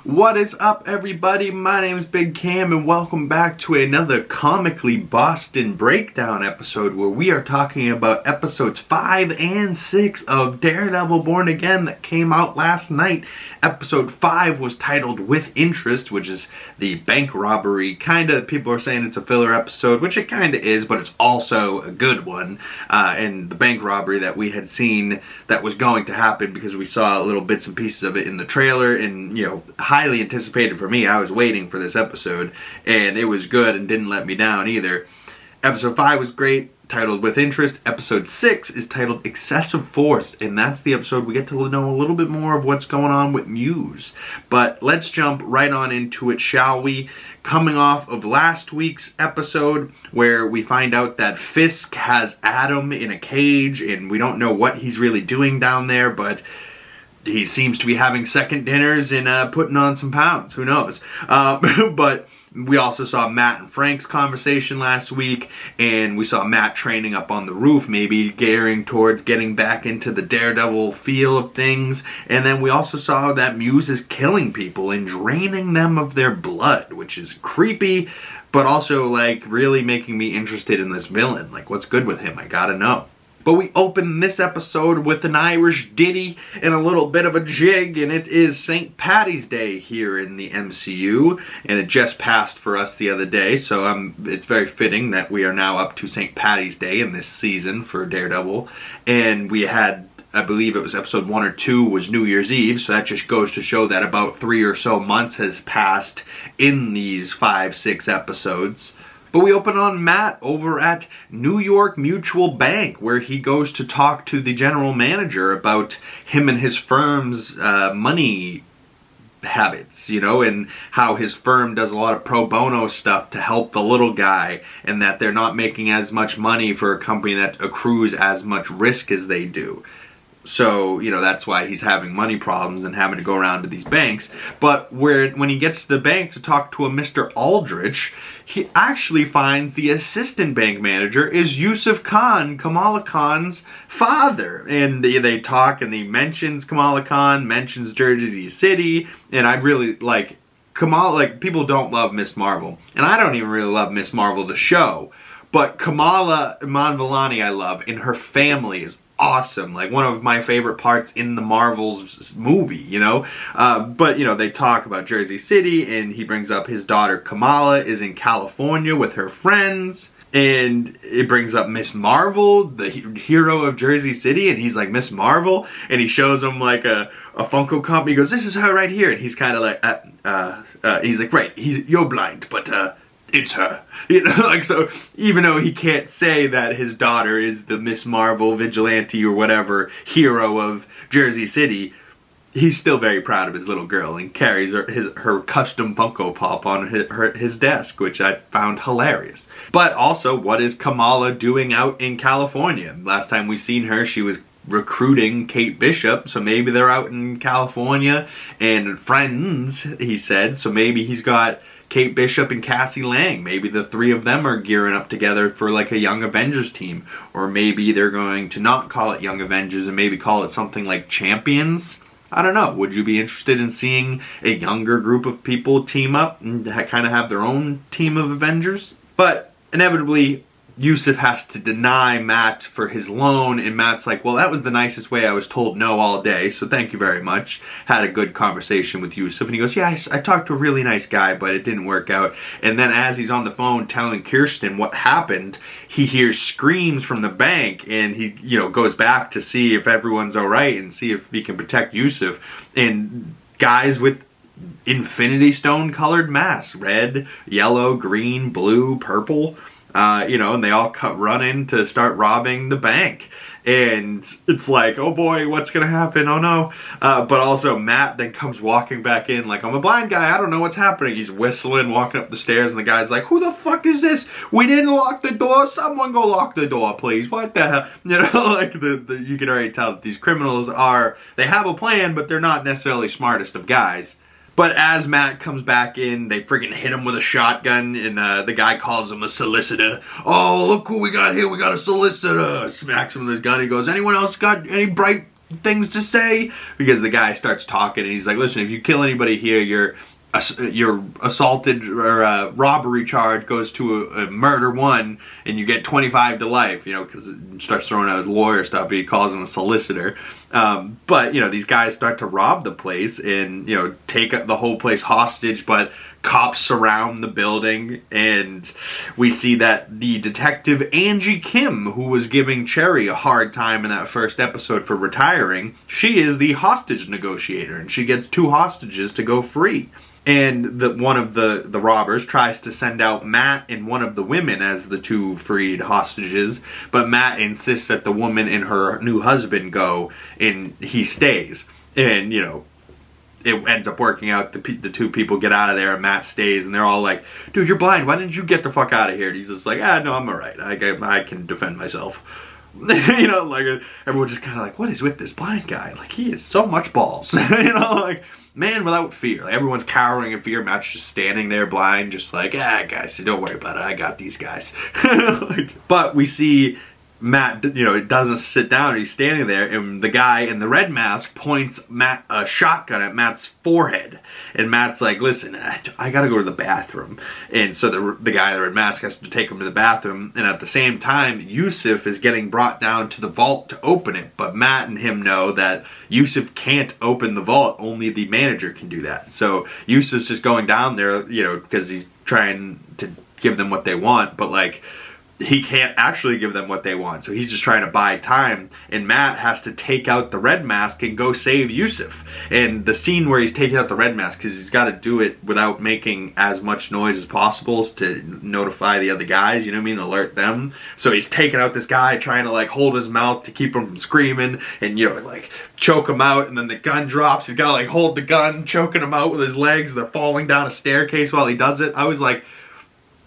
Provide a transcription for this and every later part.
What is up, everybody? My name is Big Cam and welcome back to another Comically Boston Breakdown episode where we are talking about episodes 5 and 6 of Daredevil Born Again that came out last night. Episode 5 was titled With Interest, which is the bank robbery. People are saying it's a filler episode, which it kinda is, but it's also a good one. And the bank robbery that we had seen that was going to happen because we saw little bits and pieces of it in the trailer and, highly anticipated for me. I was waiting for this episode, and it was good and didn't let me down either. Episode 5 was great, titled With Interest. Episode 6 is titled Excessive Force, and that's the episode we get to know a little bit more of what's going on with Muse. But let's jump right on into it, shall we? Coming off of last week's episode, where we find out that Fisk has Adam in a cage, and we don't know what he's really doing down there, but he seems to be having second dinners and putting on some pounds. Who knows? But we also saw Matt and Frank's conversation last week, and we saw Matt training up on the roof, maybe gearing towards getting back into the Daredevil feel of things. And then we also saw that Muse is killing people and draining them of their blood, which is creepy, but also, really making me interested in this villain. What's good with him? I gotta know. But we open this episode with an Irish ditty and a little bit of a jig, and it is St. Paddy's Day here in the MCU, and it just passed for us the other day, so it's very fitting that we are now up to St. Paddy's Day in this season for Daredevil. And we had, I believe it was episode 1 or 2 was New Year's Eve, so that just goes to show that about 3 or so months has passed in these 5-6 episodes. But we open on Matt over at New York Mutual Bank, where he goes to talk to the general manager about him and his firm's money habits, and how his firm does a lot of pro bono stuff to help the little guy, and that they're not making as much money for a company that accrues as much risk as they do. So, that's why he's having money problems and having to go around to these banks. But when he gets to the bank to talk to a Mr. Aldrich, he actually finds the assistant bank manager is Yusuf Khan, Kamala Khan's father. And they talk, and he mentions Kamala Khan, mentions Jersey City, and I really like Kamala. People don't love Miss Marvel, and I don't even really love Miss Marvel the show. But Kamala Manvalani I love, and her family is awesome. One of my favorite parts in the Marvels movie, But, they talk about Jersey City, and he brings up his daughter Kamala is in California with her friends. And it brings up Miss Marvel, the hero of Jersey City, and he's like, Miss Marvel? And he shows him a Funko Pop. He goes, this is her right here. And he's kind of like, he's like, right, you're blind, but it's her. So even though he can't say that his daughter is the Miss Marvel vigilante or whatever hero of Jersey City, he's still very proud of his little girl and carries her custom Funko Pop on his desk, which I found hilarious. But also, what is Kamala doing out in California? Last time we seen her, she was recruiting Kate Bishop, so maybe they're out in California and friends, he said, so maybe he's got Kate Bishop and Cassie Lang. Maybe the three of them are gearing up together for a Young Avengers team. Or maybe they're going to not call it Young Avengers and maybe call it something like Champions. I don't know. Would you be interested in seeing a younger group of people team up and kind of have their own team of Avengers? But inevitably, Yusuf has to deny Matt for his loan, and Matt's like, well, that was the nicest way I was told no all day, so thank you very much. Had a good conversation with Yusuf, and he goes, yeah, I talked to a really nice guy, but it didn't work out. And then as he's on the phone telling Kirsten what happened, he hears screams from the bank, and he, goes back to see if everyone's all right and see if he can protect Yusuf. And guys with Infinity Stone colored masks, red, yellow, green, blue, purple, and they all run in to start robbing the bank. And it's like, oh boy, what's gonna happen? Oh no. But also Matt then comes walking back in like, I'm a blind guy, I don't know what's happening. He's whistling, walking up the stairs, and the guy's like, who the fuck is this? We didn't lock the door. Someone go lock the door, please. What the hell? You can already tell that these criminals they have a plan, but they're not necessarily smartest of guys. But as Matt comes back in, they friggin' hit him with a shotgun, and the guy calls him a solicitor. Oh, look who we got here, we got a solicitor. Smacks him with his gun, he goes, anyone else got any bright things to say, because the guy starts talking and he's like, listen, if you kill anybody here, your assaulted or robbery charge goes to a murder 1 and you get 25 to life, you know, because it starts throwing out his lawyer stuff. He calls him a solicitor. But, you know, these guys start to rob the place and, you know, take the whole place hostage, but cops surround the building, and we see that the detective Angie Kim, who was giving Cherry a hard time in that first episode for retiring, she is the hostage negotiator, and she gets 2 hostages to go free. And one of the robbers tries to send out Matt and one of the women as the 2 freed hostages, but Matt insists that the woman and her new husband go, and he stays. And, you know, it ends up working out. The 2 people get out of there, and Matt stays, and they're all like, dude, you're blind, why didn't you get the fuck out of here? And he's just like, no, I'm alright, I can defend myself. You know, like, everyone's just kind of like, what is with this blind guy? Like, he has so much balls. You know, like, man without fear. Like, everyone's cowering in fear. Matt's just standing there blind, just like, guys, don't worry about it, I got these guys. Like, but we see Matt, you know, doesn't sit down, he's standing there, and the guy in the red mask points a shotgun at Matt's forehead, and Matt's like, listen, I gotta go to the bathroom. And so the guy in the red mask has to take him to the bathroom, and at the same time, Yusuf is getting brought down to the vault to open it, but Matt and him know that Yusuf can't open the vault, only the manager can do that. So Yusuf's just going down there, you know, because he's trying to give them what they want, but like, he can't actually give them what they want, so he's just trying to buy time, and Matt has to take out the red mask and go save Yusuf. And the scene where he's taking out the red mask, because he's got to do it without making as much noise as possible to notify the other guys, you know what I mean, alert them. So he's taking out this guy, trying to like hold his mouth to keep him from screaming, and you know, like choke him out, and then the gun drops, he's got to like hold the gun, choking him out with his legs, they're falling down a staircase while he does it. I was like,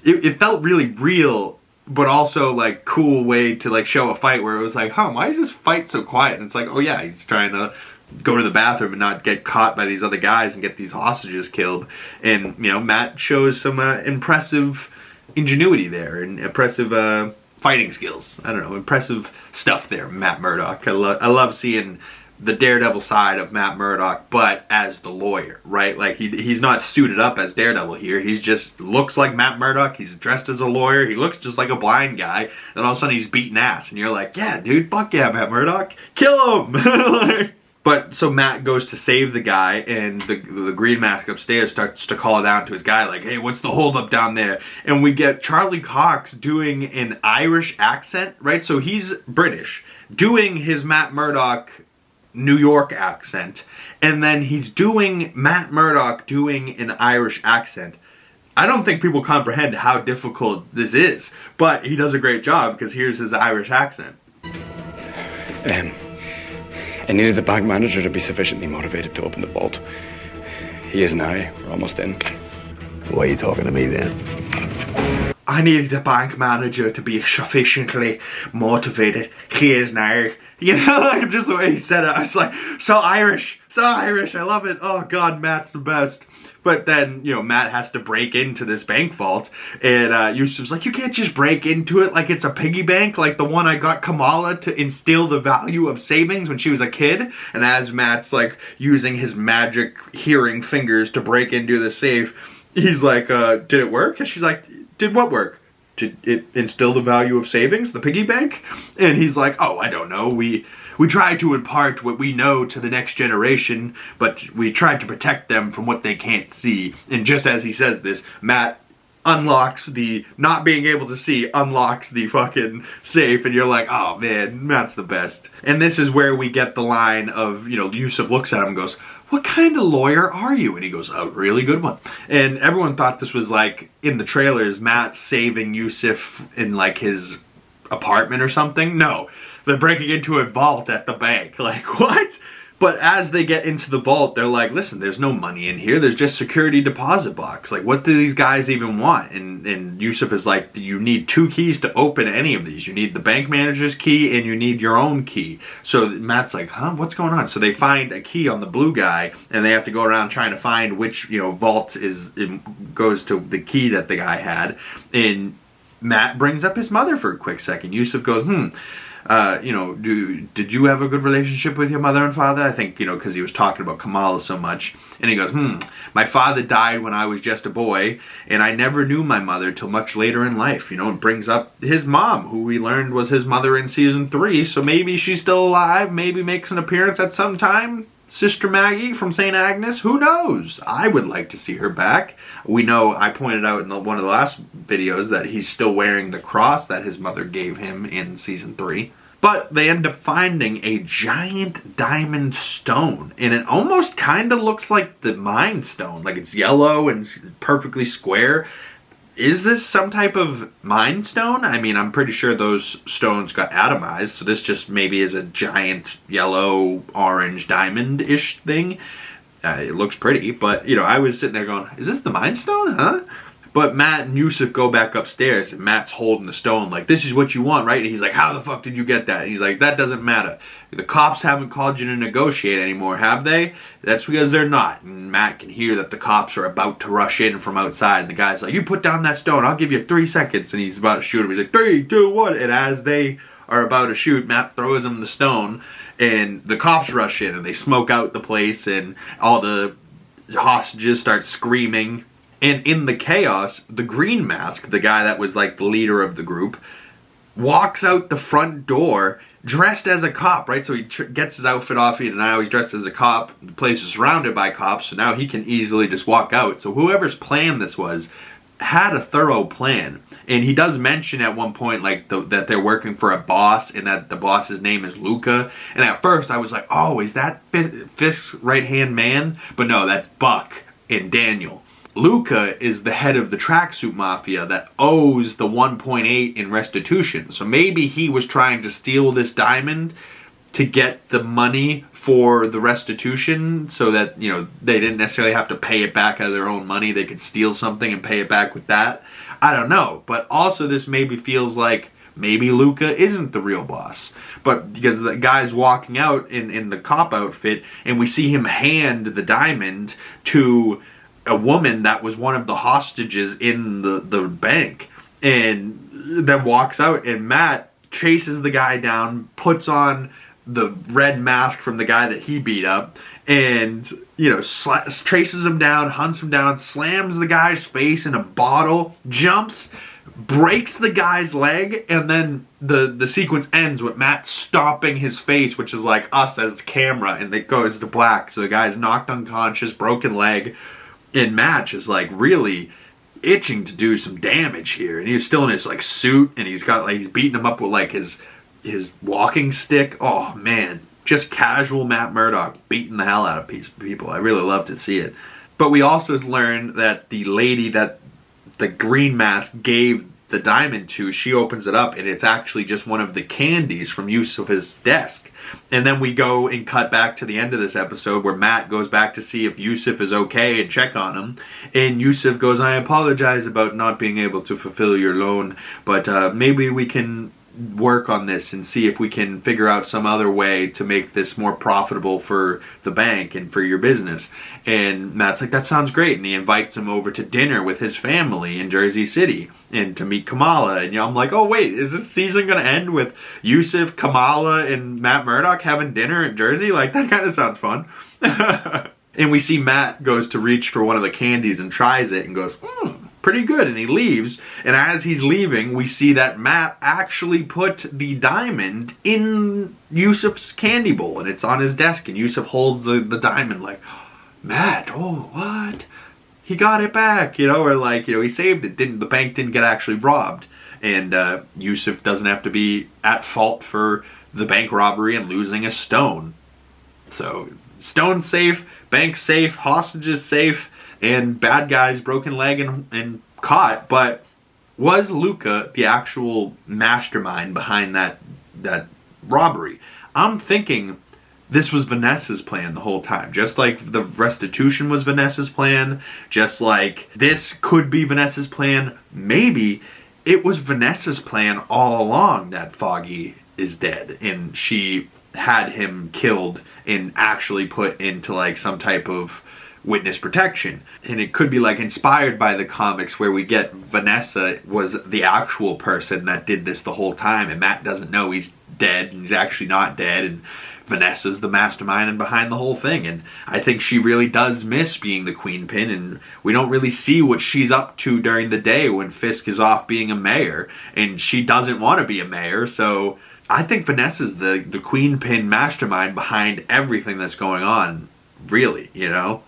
it felt really real, but also like cool way to like show a fight where it was like, why is this fight so quiet? And it's like, oh yeah, he's trying to go to the bathroom and not get caught by these other guys and get these hostages killed. And, you know, Matt shows some impressive ingenuity there and impressive fighting skills. I don't know, impressive stuff there, Matt Murdock. I love seeing the Daredevil side of Matt Murdock, but as the lawyer, right? Like, he's not suited up as Daredevil here. He's just looks like Matt Murdock. He's dressed as a lawyer. He looks just like a blind guy. And all of a sudden he's beating ass. And you're like, yeah, dude, fuck yeah, Matt Murdock. Kill him! Like, but so Matt goes to save the guy, and the green mask upstairs starts to call down to his guy like, hey, what's the holdup down there? And we get Charlie Cox doing an Irish accent, right? So he's British, doing his Matt Murdock New York accent, and then he's doing Matt Murdock doing an Irish accent. I don't think people comprehend how difficult this is, but he does a great job because here's his Irish accent. I needed the bank manager to be sufficiently motivated to open the vault. He is now. We're almost in. Why are you talking to me then? I needed the bank manager to be sufficiently motivated. He is now. You know, like just the way he said it, I was like, so Irish, I love it. Oh God, Matt's the best. But then, you know, Matt has to break into this bank vault, and Yusuf's like, you can't just break into it like it's a piggy bank, like the one I got Kamala to instill the value of savings when she was a kid. And as Matt's like using his magic hearing fingers to break into the safe, he's like, did it work? And she's like, did what work? Did it instill the value of savings, the piggy bank? And he's like, oh, I don't know. We try to impart what we know to the next generation, but we try to protect them from what they can't see. And just as he says this, Matt unlocks the not being able to see, unlocks the fucking safe, and you're like, oh man, Matt's the best. And this is where we get the line of, you know, Yusuf looks at him and goes, what kind of lawyer are you? And he goes, a really good one. And everyone thought this was like, in the trailers, Matt saving Yusuf in like his apartment or something. No, they're breaking into a vault at the bank. Like, what? But as they get into the vault, they're like, listen, there's no money in here. There's just security deposit box. Like, what do these guys even want? And Yusuf is like, you need 2 keys to open any of these. You need the bank manager's key and you need your own key. So Matt's like, what's going on? So they find a key on the blue guy, and they have to go around trying to find which, you know, vault goes to the key that the guy had. And Matt brings up his mother for a quick second. Yusuf goes, did you have a good relationship with your mother and father? I think, because he was talking about Kamala so much. And he goes, my father died when I was just a boy, and I never knew my mother till much later in life. It brings up his mom, who we learned was his mother in season 3, so maybe she's still alive, maybe makes an appearance at some time. Sister Maggie from St. Agnes, who knows? I would like to see her back. We know, I pointed out in one of the last videos that he's still wearing the cross that his mother gave him in season 3. But they end up finding a giant diamond stone, and it almost kind of looks like the Mind Stone. Like, it's yellow and perfectly square. Is this some type of Mind Stone? I mean, I'm pretty sure those stones got atomized, so this just maybe is a giant yellow, orange, diamond-ish thing. It looks pretty, but, I was sitting there going, is this the Mind Stone, huh? But Matt and Yusuf go back upstairs, and Matt's holding the stone like, this is what you want, right? And he's like, how the fuck did you get that? And he's like, that doesn't matter. The cops haven't called you to negotiate anymore, have they? That's because they're not. And Matt can hear that the cops are about to rush in from outside. And the guy's like, you put down that stone, I'll give you 3 seconds. And he's about to shoot him. He's like, 3, 2, 1. And as they are about to shoot, Matt throws him the stone. And the cops rush in, and they smoke out the place. And all the hostages start screaming. And in the chaos, the Green Mask, the guy that was like the leader of the group, walks out the front door dressed as a cop, right? So he gets his outfit off, and now he's dressed as a cop. The place is surrounded by cops, so now he can easily just walk out. So whoever's plan this was had a thorough plan. And he does mention at one point like that they're working for a boss, and that the boss's name is Luca. And at first I was like, oh, is that Fisk's right-hand man? But no, that's Buck and Daniel. Luca is the head of the tracksuit mafia that owes the 1.8 in restitution. So maybe he was trying to steal this diamond to get the money for the restitution so that, they didn't necessarily have to pay it back out of their own money. They could steal something and pay it back with that. I don't know. But also this maybe feels like maybe Luca isn't the real boss. But because the guy's walking out in the cop outfit, and we see him hand the diamond to a woman that was one of the hostages in the bank, and then walks out, and Matt chases the guy down, puts on the red mask from the guy that he beat up, and chases him down, hunts him down, slams the guy's face in a bottle, jumps, breaks the guy's leg, and then the sequence ends with Matt stomping his face, which is like us as the camera, and it goes to black. So the guy's knocked unconscious, broken leg. And Matt is like really itching to do some damage here, and he's still in his like suit, and he's beating him up with like his walking stick. Oh man, just casual Matt Murdock beating the hell out of people. I really love to see it. But we also learn that the lady that the Green Mask gave the diamond to, she opens it up, and it's actually just one of the candies from Yusuf's desk. And then we go and cut back to the end of this episode where Matt goes back to see if Yusuf is okay and check on him. And Yusuf goes, I apologize about not being able to fulfill your loan, but maybe we can work on this and see if we can figure out some other way to make this more profitable for the bank and for your business. And Matt's like, that sounds great. And he invites him over to dinner with his family in Jersey City and to meet Kamala. And I'm like, oh wait, is this season going to end with Yusuf, Kamala, and Matt Murdock having dinner in Jersey? Like, that kind of sounds fun. And we see Matt goes to reach for one of the candies and tries it and goes, pretty good, and he leaves. And as he's leaving, we see that Matt actually put the diamond in Yusuf's candy bowl, and it's on his desk, and Yusuf holds the diamond like, Matt, oh, what? He got it back, or like, he saved it. The bank didn't get actually robbed. And Yusuf doesn't have to be at fault for the bank robbery and losing a stone. So, stone safe, bank safe, hostages safe, and bad guys, broken leg and caught. But was Luca the actual mastermind behind that robbery? I'm thinking this was Vanessa's plan the whole time. Just like the restitution was Vanessa's plan, just like this could be Vanessa's plan. Maybe it was Vanessa's plan all along that Foggy is dead, and she had him killed and actually put into like some type of witness protection. And it could be like inspired by the comics where we get Vanessa was the actual person that did this the whole time, and Matt doesn't know he's dead and he's actually not dead, and Vanessa's the mastermind and behind the whole thing. And I think she really does miss being the Queen Pin, and we don't really see what she's up to during the day when Fisk is off being a mayor, and she doesn't want to be a mayor. So I think Vanessa's the Queen Pin mastermind behind everything that's going on, really, you know?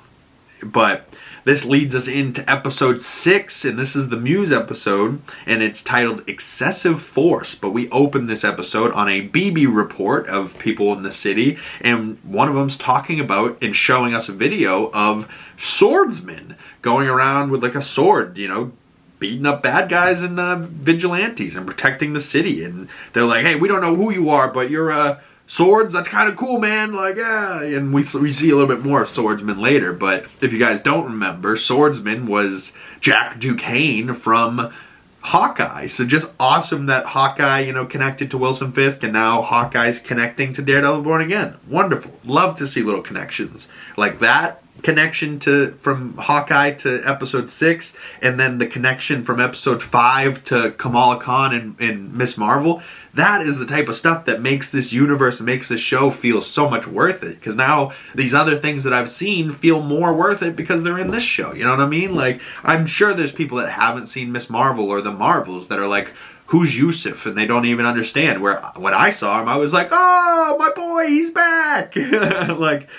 But this leads us into episode 6, and this is the Muse episode, and it's titled Excessive Force. But we open this episode on a BB report of people in the city, and one of them's talking about and showing us a video of swordsmen going around with like a sword, you know, beating up bad guys and vigilantes and protecting the city. And they're like, hey, we don't know who you are, but you're swords, that's kind of cool, man, like, yeah. And we see a little bit more of Swordsman later, but if you guys don't remember, Swordsman was Jack Duquesne from Hawkeye. So just awesome that Hawkeye, you know, connected to Wilson Fisk, and now Hawkeye's connecting to Daredevil Born Again. Wonderful. Love to see little connections like that. Connection from Hawkeye to episode 6, and then the connection from episode 5 to Kamala Khan and Miss Marvel. That is the type of stuff that makes this universe, makes this show feel so much worth it. Because now these other things that I've seen feel more worth it because they're in this show. You know what I mean? Like, I'm sure there's people that haven't seen Miss Marvel or the Marvels that are like, who's Yusuf? And they don't even understand. Where when I saw him, I was like, oh, my boy, he's back. Like,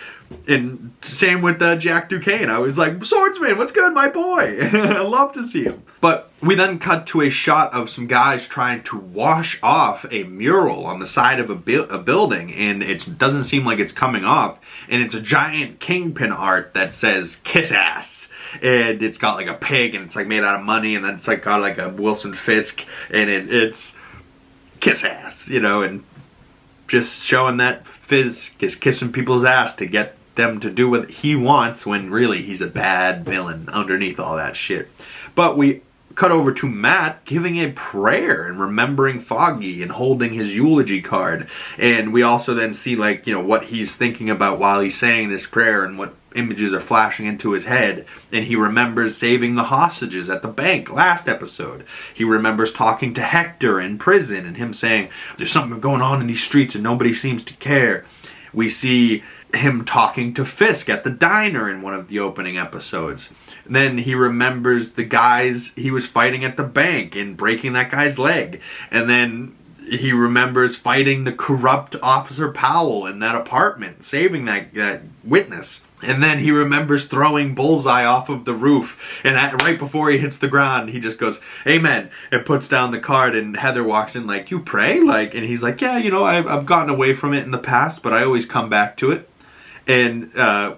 and same with Jack Duquesne. I was like, Swordsman, what's good, my boy? I love to see him. But we then cut to a shot of some guys trying to wash off a mural on the side of a building, and it doesn't seem like it's coming off. And it's a giant Kingpin art that says, kiss ass. And it's got like a pig, and it's like made out of money, and then it's like got like a Wilson Fisk, and it's kiss ass, you know, and just showing that Fisk is kissing people's ass to get them to do what he wants, when really he's a bad villain underneath all that shit. But we cut over to Matt giving a prayer and remembering Foggy and holding his eulogy card. And we also then see, like, you know, what he's thinking about while he's saying this prayer and what images are flashing into his head. And he remembers saving the hostages at the bank last episode. He remembers talking to Hector in prison and him saying, there's something going on in these streets and nobody seems to care. We see him talking to Fisk at the diner in one of the opening episodes. And then he remembers the guys he was fighting at the bank and breaking that guy's leg. And then he remembers fighting the corrupt Officer Powell in that apartment, saving that witness. And then he remembers throwing Bullseye off of the roof. And right before he hits the ground, he just goes, amen, and puts down the card. And Heather walks in like, you pray? Like, and he's like, yeah, you know, I've gotten away from it in the past, but I always come back to it. And I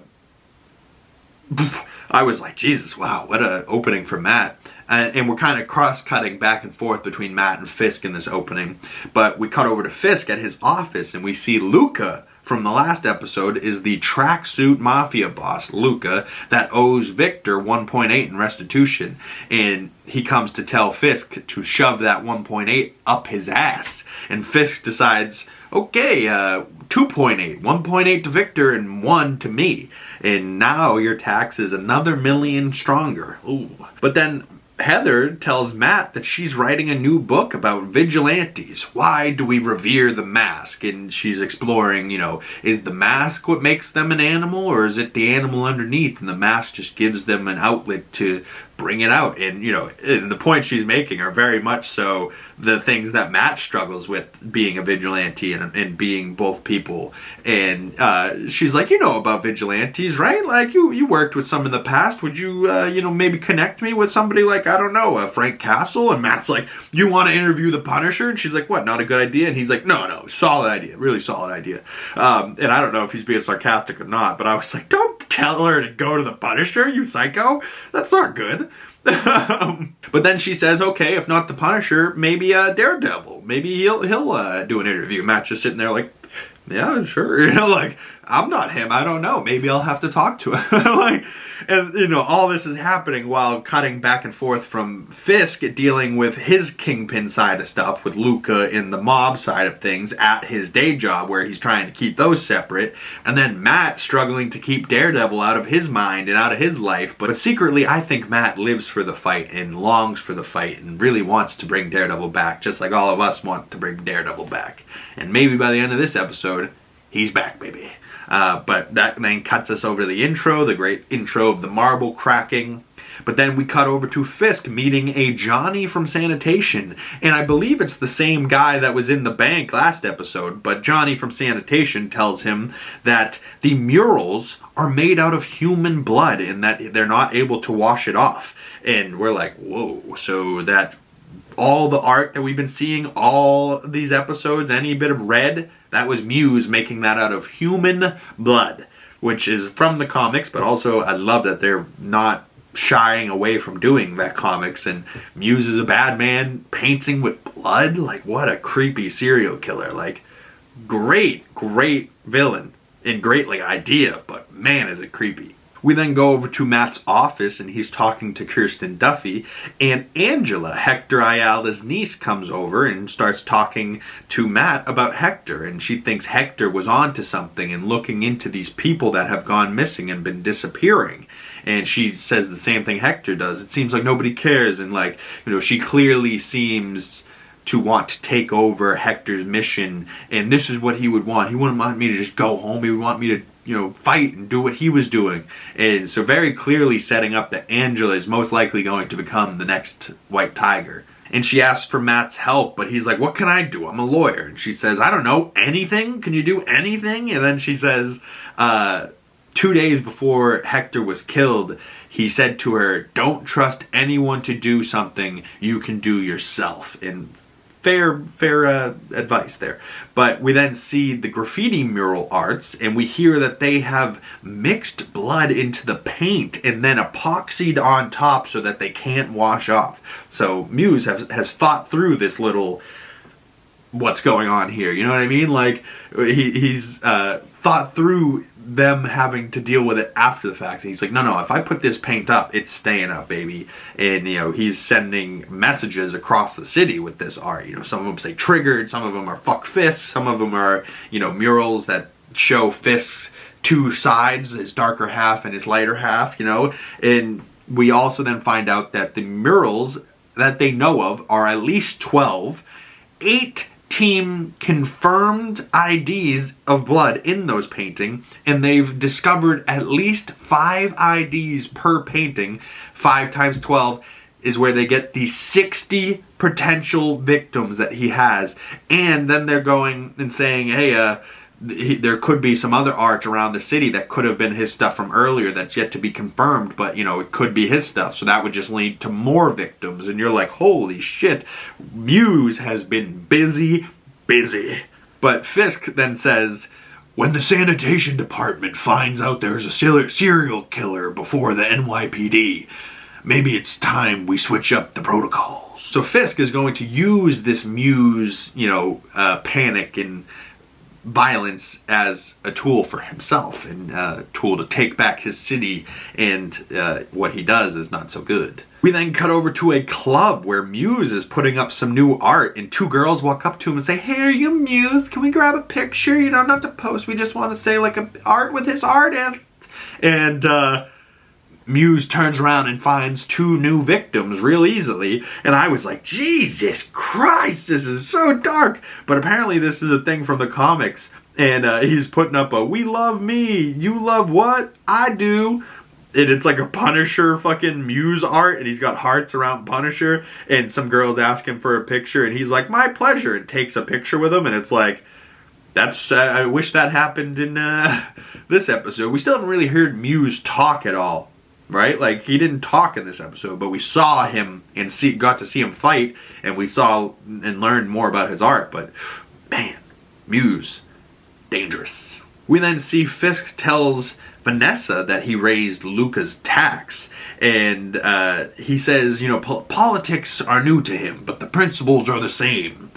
was like, Jesus, wow, what an opening for Matt. And we're kind of cross-cutting back and forth between Matt and Fisk in this opening. But we cut over to Fisk at his office, and we see Luca from the last episode is the tracksuit mafia boss, Luca, that owes Victor 1.8 in restitution. And he comes to tell Fisk to shove that 1.8 up his ass. And Fisk decides, okay, 2.8, 1.8 to Victor and 1 to me. And now your tax is another $1 million stronger. Ooh. But then Heather tells Matt that she's writing a new book about vigilantes. Why do we revere the mask? And she's exploring, you know, is the mask what makes them an animal, or is it the animal underneath and the mask just gives them an outlet to bring it out? And, you know, and the points she's making are very much so the things that Matt struggles with, being a vigilante and being both people. And she's like, you know about vigilantes, right? Like, you worked with some in the past. Would you, you know, maybe connect me with somebody like, I don't know, Frank Castle? And Matt's like, you want to interview the Punisher? And she's like, what, not a good idea? And he's like, no, solid idea, really solid idea. And I don't know if he's being sarcastic or not, but I was like, don't tell her to go to the Punisher, you psycho. That's not good. But then she says, okay, if not the Punisher, maybe Daredevil. Maybe he'll do an interview. Matt's just sitting there like, yeah, sure. You know, like, I'm not him. I don't know. Maybe I'll have to talk to him. Like, and, you know, all this is happening while cutting back and forth from Fisk dealing with his kingpin side of stuff, with Luca in the mob side of things at his day job, where he's trying to keep those separate. And then Matt struggling to keep Daredevil out of his mind and out of his life. But secretly, I think Matt lives for the fight and longs for the fight and really wants to bring Daredevil back, just like all of us want to bring Daredevil back. And maybe by the end of this episode, he's back, baby. But that then cuts us over to the intro, the great intro of the marble cracking. But then we cut over to Fisk meeting a Johnny from Sanitation. And I believe it's the same guy that was in the bank last episode. But Johnny from Sanitation tells him that the murals are made out of human blood and that they're not able to wash it off. And we're like, whoa, so that all the art that we've been seeing all these episodes, any bit of red, that was Muse making that out of human blood, which is from the comics, but also I love that they're not shying away from doing that comics, and Muse is a bad man painting with blood. Like, what a creepy serial killer. Like, great villain and great, like, idea, but man, is it creepy. We then go over to Matt's office and he's talking to Kirsten Duffy, and Angela, Hector Ayala's niece, comes over and starts talking to Matt about Hector, and she thinks Hector was onto something and looking into these people that have gone missing and been disappearing. And she says the same thing Hector does. It seems like nobody cares, and, like, you know, she clearly seems to want to take over Hector's mission, and this is what he would want. He wouldn't want me to just go home. He would want me to, you know, fight and do what he was doing. And so very clearly setting up that Angela is most likely going to become the next White Tiger. And she asks for Matt's help, but he's like, what can I do? I'm a lawyer. And she says, I don't know, anything? Can you do anything? And then she says, 2 days before Hector was killed, he said to her, don't trust anyone to do something you can do yourself. And fair advice there. But we then see the graffiti mural arts, and we hear that they have mixed blood into the paint and then epoxied on top so that they can't wash off. So Muse has thought through this little what's going on here. You know what I mean? Like, he's thought through them having to deal with it after the fact. And he's like, no, if I put this paint up, it's staying up, baby. And, you know, he's sending messages across the city with this art. You know, some of them say triggered, some of them are fuck Fisk, some of them are, you know, murals that show Fisk's two sides, his darker half and his lighter half, you know. And we also then find out that the murals that they know of are at least 12, 8 team confirmed IDs of blood in those paintings, and they've discovered at least 5 IDs per painting. 5 times 12 is where they get the 60 potential victims that he has. And then they're going and saying, hey, there could be some other art around the city that could have been his stuff from earlier that's yet to be confirmed, but, you know, it could be his stuff, so that would just lead to more victims. And you're like, holy shit, Muse has been busy. But Fisk then says, when the sanitation department finds out there's a serial killer before the NYPD, maybe it's time we switch up the protocols. So Fisk is going to use this Muse, you know, panic and violence as a tool for himself, and a tool to take back his city, and what he does is not so good. We then cut over to a club where Muse is putting up some new art, and 2 girls walk up to him and say, hey, are you Muse? Can we grab a picture? You know, not to post, we just want to say, like, a art with his artist. And Muse turns around and finds 2 new victims real easily, and I was like, Jesus Christ, this is so dark. But apparently this is a thing from the comics, and he's putting up a, we love me, you love what? I do. And it's like a Punisher fucking Muse art, and he's got hearts around Punisher, and some girls ask him for a picture, and he's like, my pleasure, and takes a picture with him, and it's like, that's, I wish that happened in this episode. We still haven't really heard Muse talk at all. Right? Like, he didn't talk in this episode, but we saw him and got to see him fight, and we saw and learned more about his art. But, man, Muse, dangerous. We then see Fisk tells Vanessa that he raised Luca's tax, and he says, you know, politics are new to him, but the principles are the same.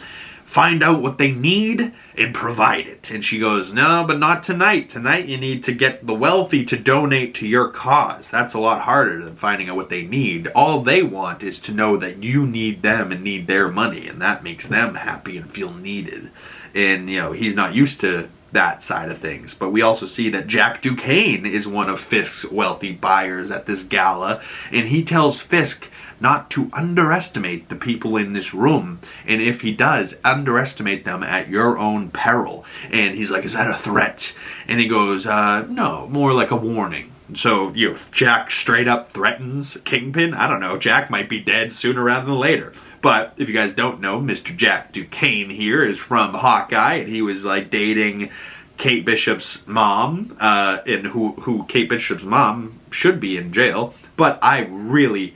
find out what they need and provide it. And she goes, no, but not tonight. Tonight you need to get the wealthy to donate to your cause. That's a lot harder than finding out what they need. All they want is to know that you need them and need their money, and that makes them happy and feel needed. And, you know, he's not used to that side of things. But we also see that Jack Duquesne is one of Fisk's wealthy buyers at this gala, and he tells Fisk not to underestimate the people in this room, and if he does, underestimate them at your own peril. And he's like, is that a threat? And he goes, no, more like a warning. So, you know, Jack straight up threatens Kingpin. I don't know, Jack might be dead sooner rather than later. But if you guys don't know, Mr. Jack Duquesne here is from Hawkeye, and he was like dating Kate Bishop's mom, and who Kate Bishop's mom should be in jail. But I really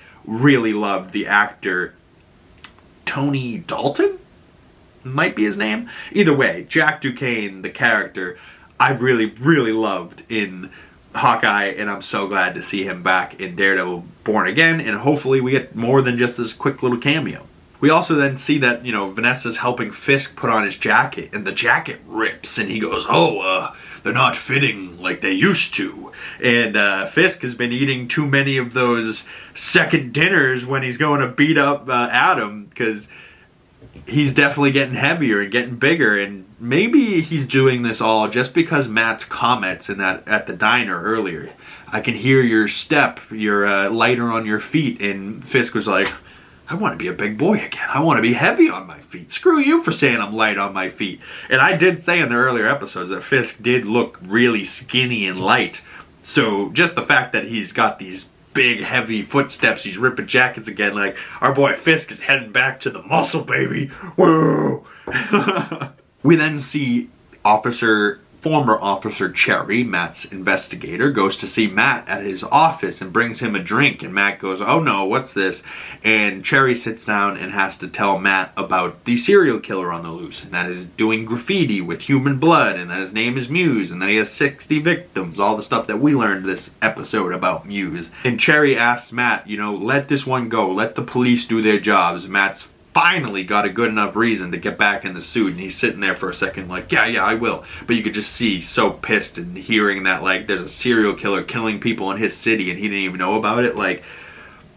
loved the actor Tony Dalton, might be his name. Either way, Jack Duquesne, the character, I really loved in Hawkeye, and I'm so glad to see him back in Daredevil Born Again, and hopefully we get more than just this quick little cameo. We also then see that, you know, Vanessa's helping Fisk put on his jacket, and the jacket rips, and he goes, oh, they're not fitting like they used to. And Fisk has been eating too many of those second dinners when he's going to beat up Adam, because he's definitely getting heavier and getting bigger, and maybe he's doing this all just because Matt's comments in that at the diner earlier. I can hear your step, you're lighter on your feet, and Fisk was like, I want to be a big boy again. I want to be heavy on my feet. Screw you for saying I'm light on my feet. And I did say in the earlier episodes that Fisk did look really skinny and light. So just the fact that he's got these big, heavy footsteps, he's ripping jackets again, like, our boy Fisk is heading back to the muscle, baby. Whoa! We then see former Officer Cherry, Matt's investigator, goes to see Matt at his office and brings him a drink, and Matt goes, oh no, what's this? And Cherry sits down and has to tell Matt about the serial killer on the loose, and that is doing graffiti with human blood, and that his name is Muse, and that he has 60 victims, all the stuff that we learned this episode about Muse. And Cherry asks Matt, you know, let this one go, let the police do their jobs. Matt's finally got a good enough reason to get back in the suit, and he's sitting there for a second like, yeah, I will. But you could just see so pissed, and hearing that, like, there's a serial killer killing people in his city and he didn't even know about it. Like,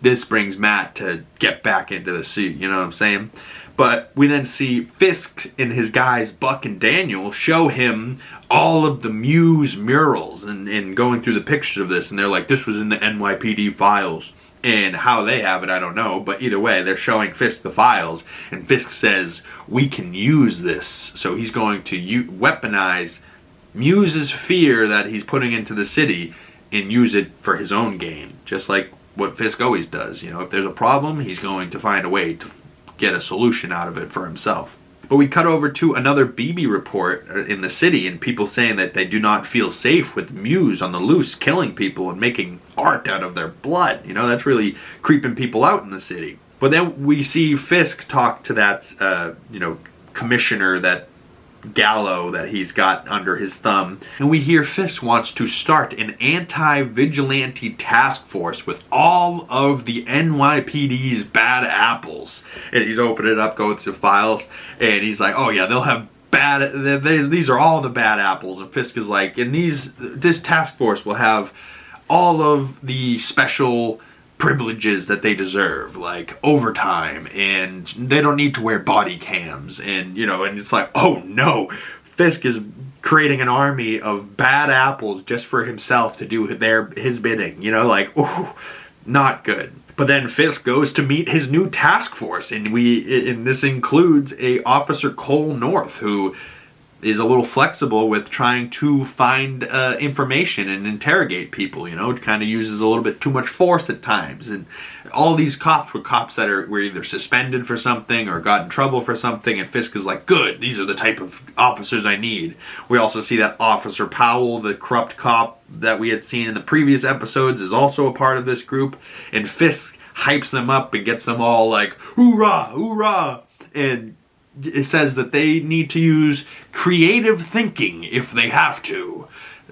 this brings Matt to get back into the suit, you know what I'm saying? But we then see Fisk and his guys, Buck and Daniel, show him all of the Muse murals and going through the pictures of this, and they're like, this was in the NYPD files. And how they have it, I don't know. But either way, they're showing Fisk the files. And Fisk says, we can use this. So he's going to weaponize Muse's fear that he's putting into the city and use it for his own gain. Just like what Fisk always does. You know, if there's a problem, he's going to find a way to get a solution out of it for himself. But we cut over to another BB report in the city, and people saying that they do not feel safe with Muse on the loose, killing people and making art out of their blood. You know, that's really creeping people out in the city. But then we see Fisk talk to that, you know, commissioner, that Gallo that he's got under his thumb, and we hear Fisk wants to start an anti-vigilante task force with all of the NYPD's bad apples. And he's opening it up, going through files, and he's like, oh yeah, they'll have these are all the bad apples. And Fisk is like, and this task force will have all of the special privileges that they deserve, like overtime, and they don't need to wear body cams, and you know, and it's like, oh no, Fisk is creating an army of bad apples just for himself to do his bidding, you know, like, ooh, not good. But then Fisk goes to meet his new task force, and this includes a Officer Cole North, who is a little flexible with trying to find information and interrogate people, you know. It kind of uses a little bit too much force at times. And all these cops were cops that were either suspended for something or got in trouble for something, and Fisk is like, good, these are the type of officers I need. We also see that Officer Powell, the corrupt cop that we had seen in the previous episodes, is also a part of this group, and Fisk hypes them up and gets them all like, hoorah, hoorah, and it says that they need to use creative thinking if they have to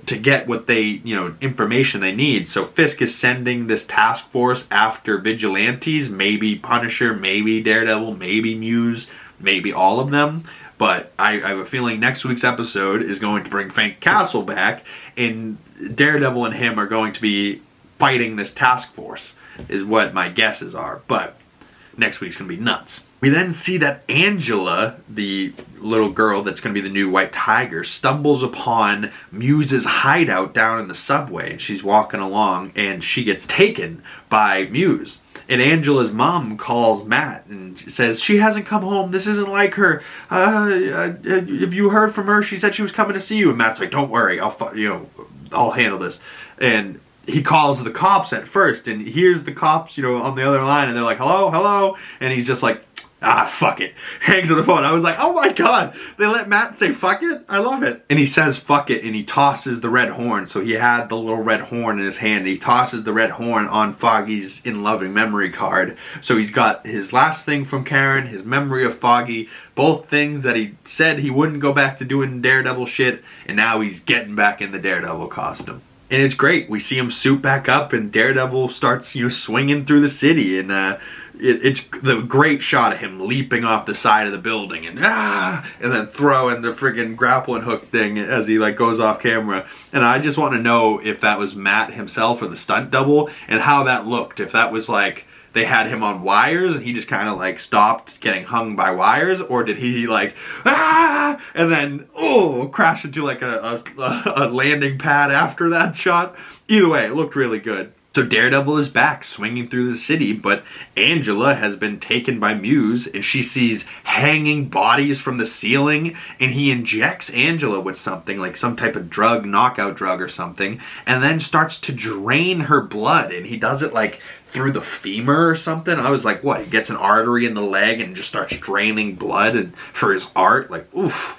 get what they, you know, information they need. So Fisk is sending this task force after vigilantes, maybe Punisher, maybe Daredevil, maybe Muse, maybe all of them. But I have a feeling next week's episode is going to bring Frank Castle back, and Daredevil and him are going to be fighting this task force, is what my guesses are. But next week's going to be nuts. We then see that Angela, the little girl that's going to be the new White Tiger, stumbles upon Muse's hideout down in the subway, and she's walking along, and she gets taken by Muse. And Angela's mom calls Matt and says, she hasn't come home. This isn't like her. Have you heard from her? She said she was coming to see you. And Matt's like, don't worry. I'll handle this. And he calls the cops at first, and hears the cops, on the other line, and they're like, hello, hello. And he's just like, fuck it. Hangs on the phone. I was like, oh my God, they let Matt say fuck it? I love it. And he says fuck it, and he tosses the red horn. So he had the little red horn in his hand. He tosses the red horn on Foggy's in loving memory card. So he's got his last thing from Karen, his memory of Foggy, both things that he said he wouldn't go back to doing Daredevil shit, and now he's getting back in the Daredevil costume. And it's great. We see him suit back up, and Daredevil starts, swinging through the city, and it's the great shot of him leaping off the side of the building and then throwing the friggin' grappling hook thing as he goes off camera. And I just want to know if that was Matt himself or the stunt double, and how that looked. If that was they had him on wires and he just kind of stopped getting hung by wires, or did he and then crash into a landing pad after that shot. Either way, it looked really good. So Daredevil is back, swinging through the city, but Angela has been taken by Muse, and she sees hanging bodies from the ceiling, and he injects Angela with something, like some type of drug, knockout drug or something, and then starts to drain her blood, and he does it through the femur or something. I was like, what? He gets an artery in the leg and just starts draining blood and for his art? Oof.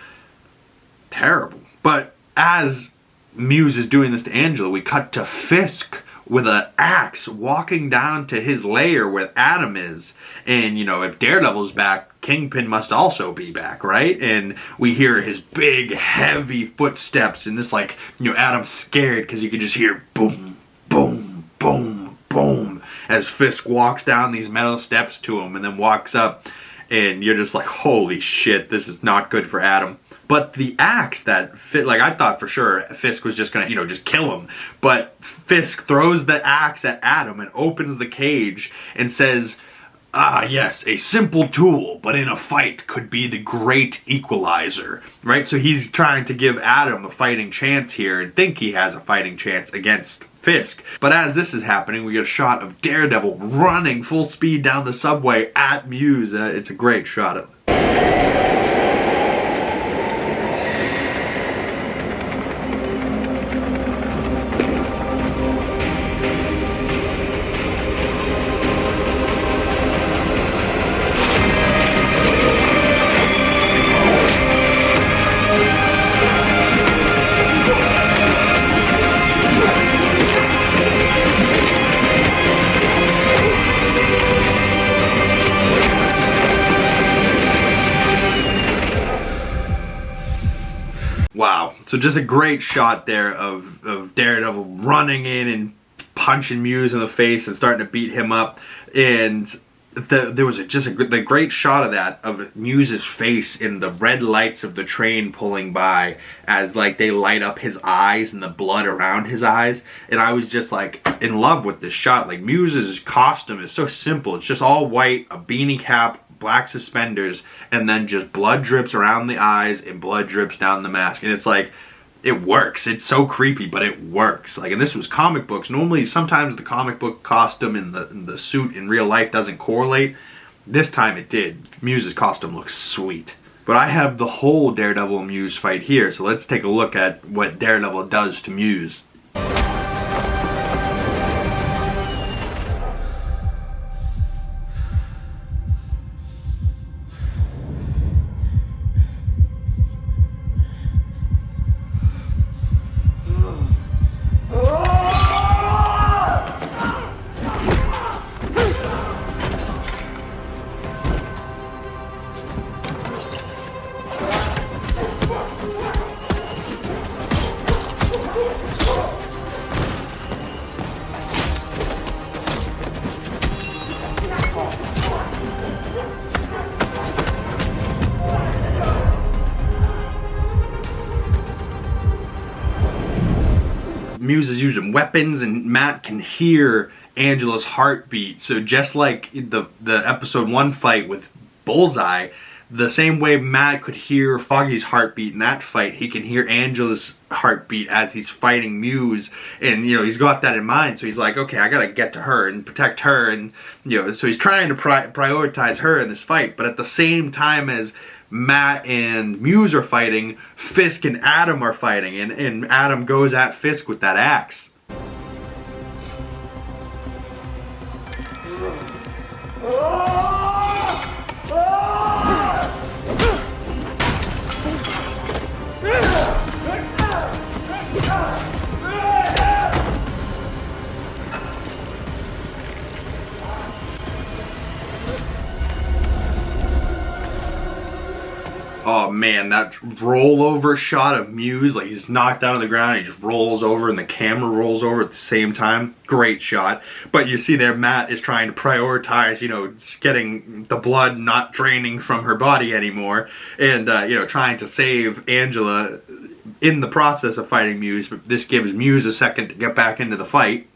Terrible. But as Muse is doing this to Angela, we cut to Fisk with an axe walking down to his lair where Adam is. And, if Daredevil's back, Kingpin must also be back, right? And we hear his big, heavy footsteps, and this, Adam's scared because you can just hear boom, boom, boom, boom, as Fisk walks down these metal steps to him and then walks up, and you're just like, holy shit, this is not good for Adam. But the axe that I thought for sure Fisk was just gonna, just kill him. But Fisk throws the axe at Adam and opens the cage and says, yes, a simple tool, but in a fight could be the great equalizer. Right? So he's trying to give Adam a fighting chance here and think he has a fighting chance against Fisk. But as this is happening, we get a shot of Daredevil running full speed down the subway at Muse. It's a great shot of it. Wow. So just a great shot there of Daredevil running in and punching Muse in the face and starting to beat him up. And there was the great shot of that, of Muse's face in the red lights of the train pulling by as they light up his eyes and the blood around his eyes. And I was just in love with this shot. Muse's costume is so simple. It's just all white, a beanie cap, black suspenders, and then just blood drips around the eyes and blood drips down the mask. And it's it works. It's so creepy, but it works. And this was comic books. Normally, sometimes the comic book costume and the suit in real life doesn't correlate. This time it did. Muse's costume looks sweet. But I have the whole Daredevil Muse fight here, so let's take a look at what Daredevil does to Muse. some weapons, and Matt can hear Angela's heartbeat. So just like the episode 1 fight with Bullseye, the same way Matt could hear Foggy's heartbeat in that fight, he can hear Angela's heartbeat as he's fighting Muse, and he's got that in mind. So he's like, okay, I gotta get to her and protect her, and so he's trying to prioritize her in this fight. But at the same time as Matt and Muse are fighting, Fisk and Adam are fighting, and Adam goes at Fisk with that axe. Oh man, that rollover shot of Muse, like he's knocked down on the ground, he just rolls over and the camera rolls over at the same time. Great shot. But you see there, Matt is trying to prioritize, getting the blood not draining from her body anymore, and trying to save Angela in the process of fighting Muse. But this gives Muse a second to get back into the fight.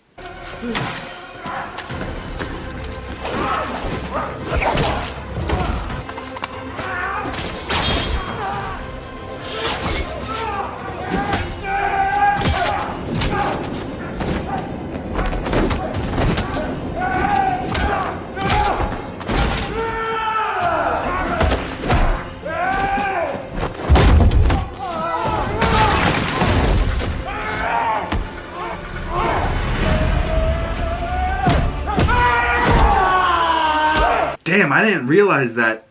Damn, I didn't realize that.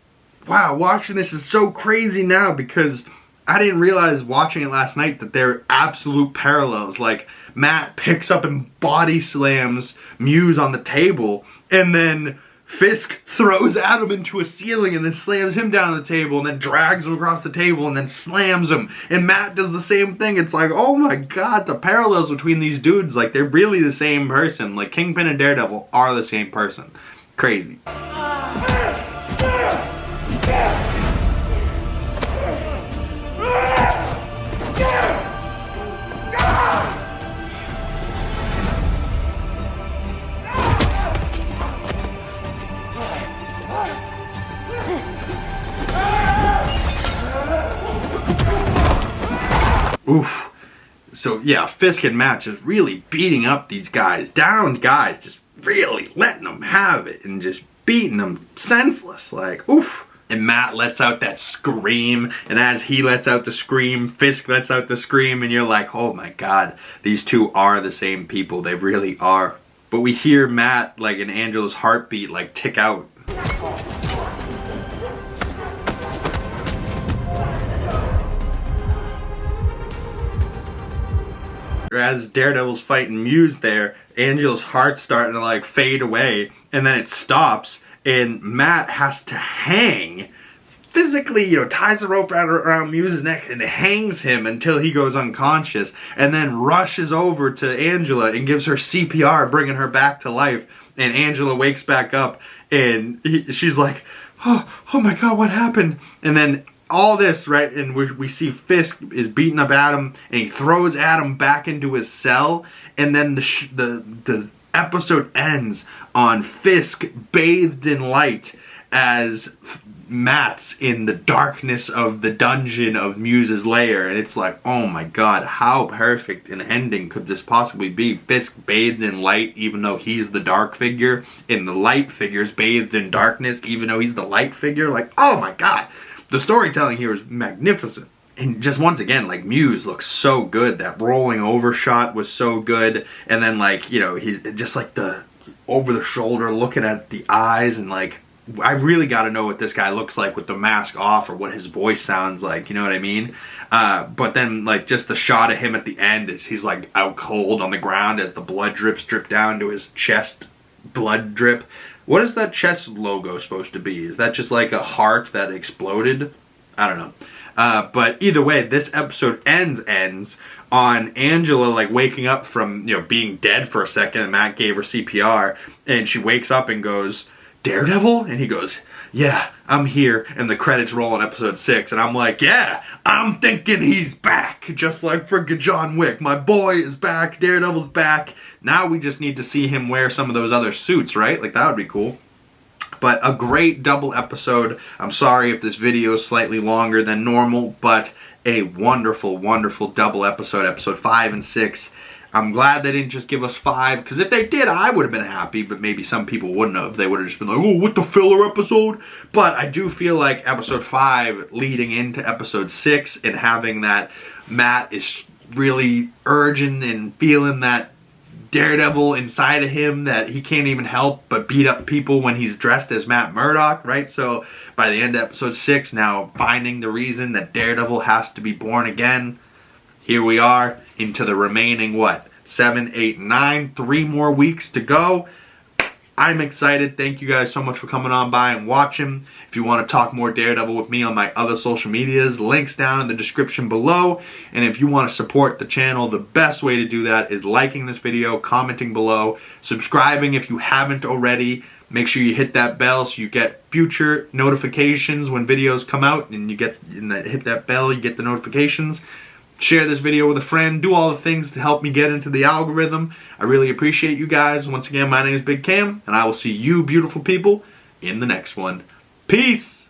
Wow, watching this is so crazy now, because I didn't realize watching it last night that they're absolute parallels. Like, Matt picks up and body slams Muse on the table, and then Fisk throws Adam into a ceiling and then slams him down on the table, and then drags him across the table and then slams him. And Matt does the same thing. It's like, oh my god, the parallels between these dudes, like, they're really the same person. Like, Kingpin and Daredevil are the same person. Crazy. Oof. So yeah, Fisk and Matt just really beating up these guys, downed guys, just really letting them have it and just beating them senseless, like, oof. And Matt lets out that scream, and as he lets out the scream, Fisk lets out the scream, and you're like, oh my god, these two are the same people, they really are. But we hear Matt, like, in Angela's heartbeat, like, tick out. As Daredevil's fighting Muse there, Angela's heart's starting to like fade away, and then it stops, and Matt has to hang, physically, ties the rope around Muse's neck and hangs him until he goes unconscious, and then rushes over to Angela and gives her CPR, bringing her back to life. And Angela wakes back up, and she's like, oh my god, what happened? And then all this, right, and we see Fisk is beating up Adam, and he throws Adam back into his cell, and then the episode ends on Fisk bathed in light as Matt's in the darkness of the dungeon of Muse's lair, and it's like, oh my god, how perfect an ending could this possibly be? Fisk bathed in light even though he's the dark figure, and the light figure's bathed in darkness even though he's the light figure. Like, oh my god. The storytelling here is magnificent. And just once again, like, Muse looks so good. That rolling over shot was so good. And then, like, he's just like the over the shoulder looking at the eyes, and like, I really got to know what this guy looks like with the mask off, or what his voice sounds like, you know what I mean? But then, like, just the shot of him at the end is he's like out cold on the ground as the blood drip down to his chest. Blood drip. What is that chest logo supposed to be? Is that just like a heart that exploded? I don't know. But either way, this episode ends on Angela like waking up from being dead for a second, and Matt gave her CPR, and she wakes up and goes, Daredevil? And he goes, yeah, I'm here. And the credits roll on episode 6. And I'm like, yeah, I'm thinking he's back. Just like frickin' John Wick. My boy is back. Daredevil's back. Now we just need to see him wear some of those other suits, right? Like, that would be cool. But a great double episode. I'm sorry if this video is slightly longer than normal, but a wonderful, wonderful double episode. Episode 5 and 6. I'm glad they didn't just give us 5, because if they did, I would have been happy, but maybe some people wouldn't have. They would have just been like, oh, what the filler episode? But I do feel like episode 5 leading into episode 6 and having that Matt is really urging and feeling that Daredevil inside of him that he can't even help but beat up people when he's dressed as Matt Murdock, right? So by the end of episode 6, now finding the reason that Daredevil has to be born again. Here we are into the remaining, what, 7, 8, 9, 3 more weeks to go. I'm excited. Thank you guys so much for coming on by and watching. If you want to talk more Daredevil with me on my other social medias, links down in the description below. And if you want to support the channel, the best way to do that is liking this video, commenting below, subscribing if you haven't already. Make sure you hit that bell so you get future notifications when videos come out, and hit that bell, you get the notifications. Share this video with a friend. Do all the things to help me get into the algorithm. I really appreciate you guys. Once again, my name is Big Cam, and I will see you beautiful people in the next one. Peace!